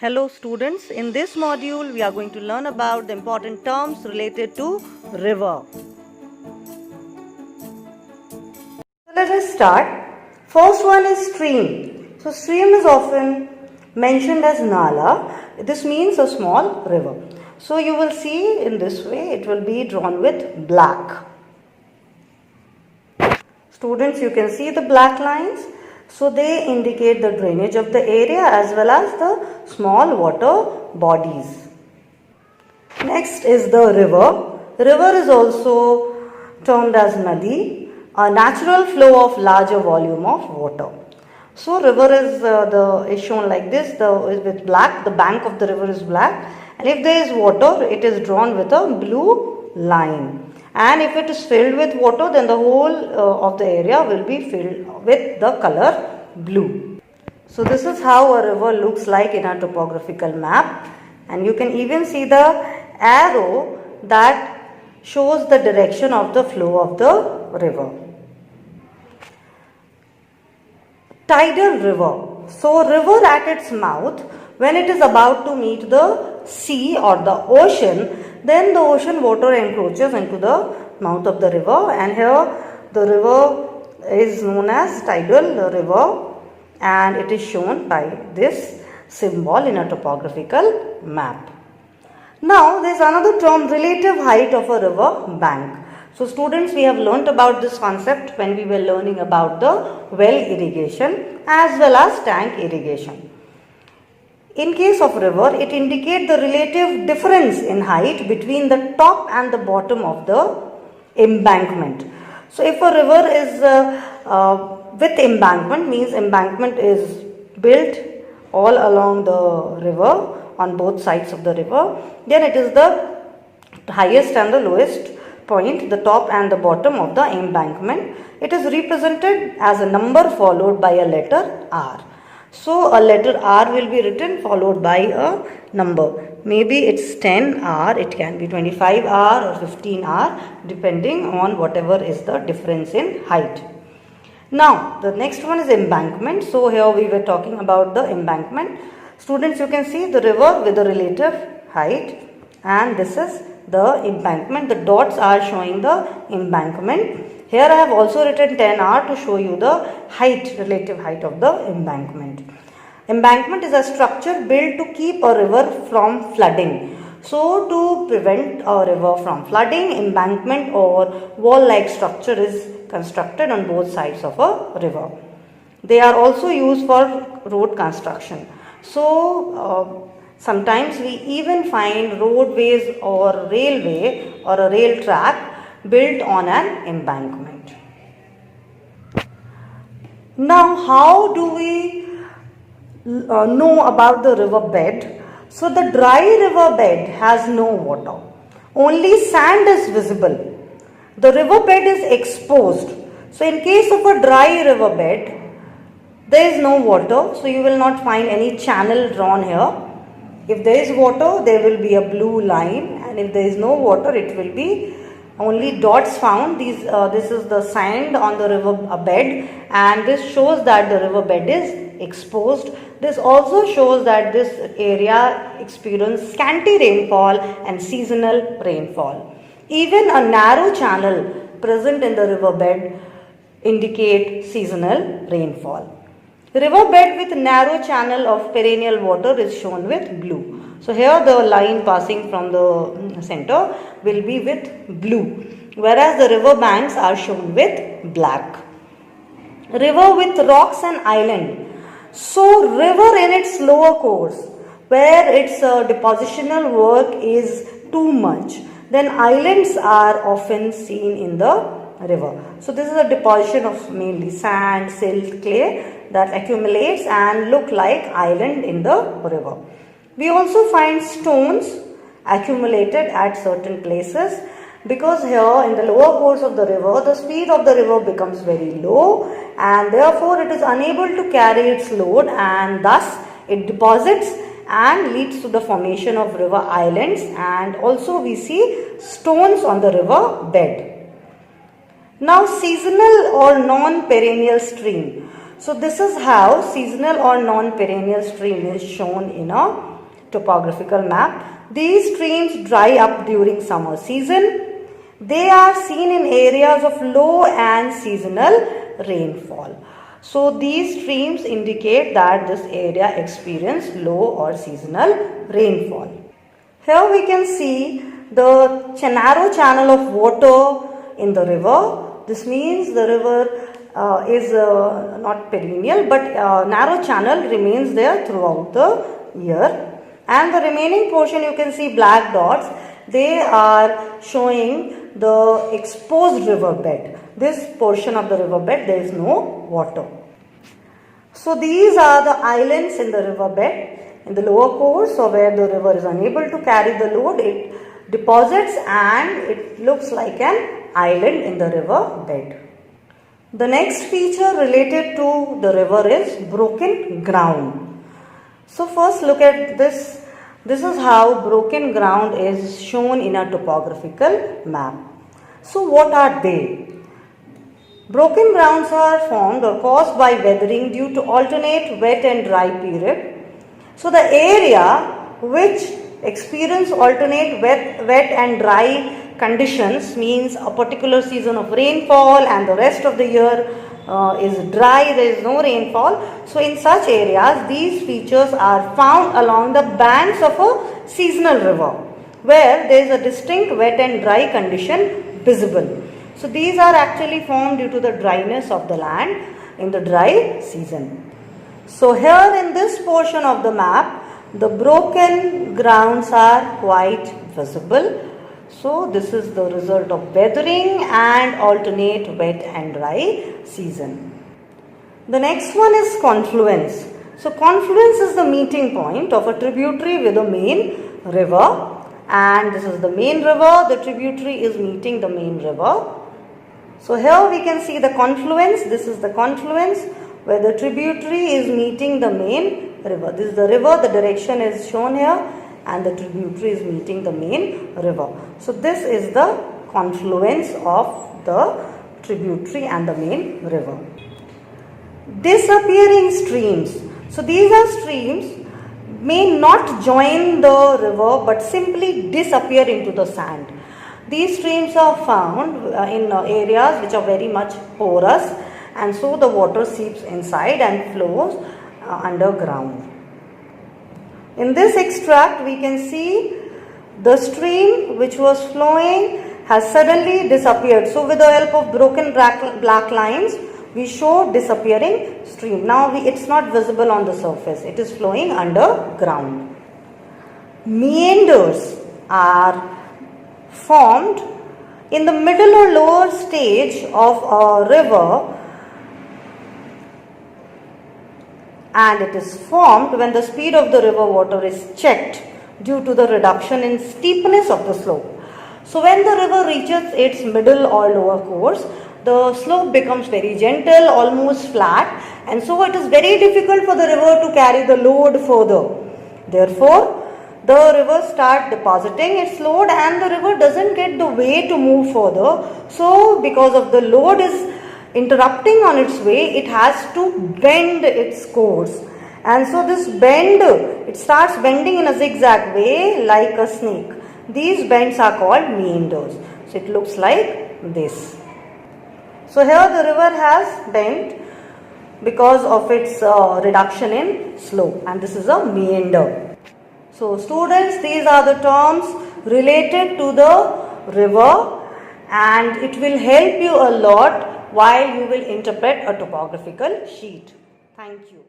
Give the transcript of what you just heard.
Hello students, in this module we are going to learn about the important terms related to river. So let us start. First one is stream. So stream is often mentioned as nala. This means a small river. So you will see in this way it will be drawn with black. Students, you can see the black lines. So they indicate the drainage of the area as well as the small water bodies. Next is the river. River is also termed as nadi, a natural flow of larger volume of water. So river is shown like this, with black, the bank of the river is black, and if there is water, it is drawn with a blue line. And if it is filled with water, then the whole of the area will be filled with the color blue. So this is how a river looks like in a topographical map, and you can even see the arrow that shows the direction of the flow of the river. Tidal river. So river at its mouth, when it is about to meet the sea or the ocean, then the ocean water encroaches into the mouth of the river, and here the river is known as tidal river, and it is shown by this symbol in a topographical map. Now there is another term, relative height of a river bank. So students, we have learnt about this concept when we were learning about the well irrigation as well as tank irrigation. In case of river, it indicates the relative difference in height between the top and the bottom of the embankment. So if a river is with embankment, means embankment is built all along the river on both sides of the river, then it is the highest and the lowest point, the top and the bottom of the embankment. It is represented as a number followed by a letter R. So a letter R will be written followed by a number. Maybe it's 10R, it can be 25R or 15R, depending on whatever is the difference in height. Now the next one is embankment. So here we were talking about the embankment. Students, you can see the river with the relative height, and this is the embankment. The dots are showing the embankment. Here I have also written 10R to show you the height, relative height of the embankment. Embankment is a structure built to keep a river from flooding. So to prevent a river from flooding, embankment or wall-like structure is constructed on both sides of a river. They are also used for road construction. So sometimes we even find roadways or railway or a rail track built on an embankment. Now how do we know about the river bed? So the dry river bed has no water. Only sand is visible. The river bed is exposed. So in case of a dry river bed, there is no water, so you will not find any channel drawn here. If there is water, there will be a blue line, and if there is no water, it will be only dots found. This is the sand on the river bed, and this shows that the river bed is exposed. This also shows that this area experiences scanty rainfall and seasonal rainfall. Even a narrow channel present in the river bed indicate seasonal rainfall. River bed with narrow channel of perennial water is shown with blue. So here the line passing from the center will be with blue, whereas the river banks are shown with black. River with rocks and island. So river in its lower course, where its depositional work is too much, then islands are often seen in the river. So this is a deposition of mainly sand, silt, clay that accumulates and look like island in the river. We also find stones accumulated at certain places, because here in the lower course of the river, the speed of the river becomes very low, and therefore it is unable to carry its load, and thus it deposits and leads to the formation of river islands, and also we see stones on the river bed. Now seasonal or non-perennial stream. So this is how seasonal or non-perennial stream is shown in a topographical map. These streams dry up during summer season. They are seen in areas of low and seasonal rainfall. So these streams indicate that this area experiences low or seasonal rainfall. Here we can see the narrow channel of water in the river. This means the river is not perennial, but narrow channel remains there throughout the year. And the remaining portion, you can see black dots. They are showing the exposed river bed. This portion of the river bed, there is no water. So these are the islands in the river bed. In the lower course, or where the river is unable to carry the load, it deposits and it looks like an island in the river bed. The next feature related to the river is broken ground. So first look at this. This is how broken ground is shown in a topographical map. So what are they? Broken grounds are formed or caused by weathering due to alternate wet and dry period. So the area which experience alternate wet and dry conditions means a particular season of rainfall and the rest of the year is dry, there is no rainfall. So in such areas, these features are found along the banks of a seasonal river where there is a distinct wet and dry condition visible. So these are actually formed due to the dryness of the land in the dry season. So here in this portion of the map, the broken grounds are quite visible. So this is the result of weathering and alternate wet and dry season. The next one is confluence. So confluence is the meeting point of a tributary with a main river, and this is the main river, the tributary is meeting the main river. So here we can see the confluence. This is the confluence where the tributary is meeting the main river. This is the river, the direction is shown here, and the tributary is meeting the main river. So this is the confluence of the tributary and the main river. Disappearing streams. So these are streams may not join the river but simply disappear into the sand. These streams are found in areas which are very much porous, and so the water seeps inside and flows underground. In this extract, we can see the stream which was flowing has suddenly disappeared. So with the help of broken black lines, we show disappearing stream. Now it's not visible on the surface. It is flowing underground. Meanders are formed in the middle or lower stage of a river, and it is formed when the speed of the river water is checked due to the reduction in steepness of the slope. So when the river reaches its middle or lower course, the slope becomes very gentle, almost flat, and so it is very difficult for the river to carry the load further. Therefore, the river starts depositing its load and the river doesn't get the way to move further. So because of the load is interrupting on its way, it has to bend its course. And so this bend, it starts bending in a zigzag way like a snake. These bends are called meanders. So it looks like this. So here the river has bent because of its reduction in slope, and this is a meander. So students, these are the terms related to the river, and it will help you a lot while you will interpret a topographical sheet. Thank you.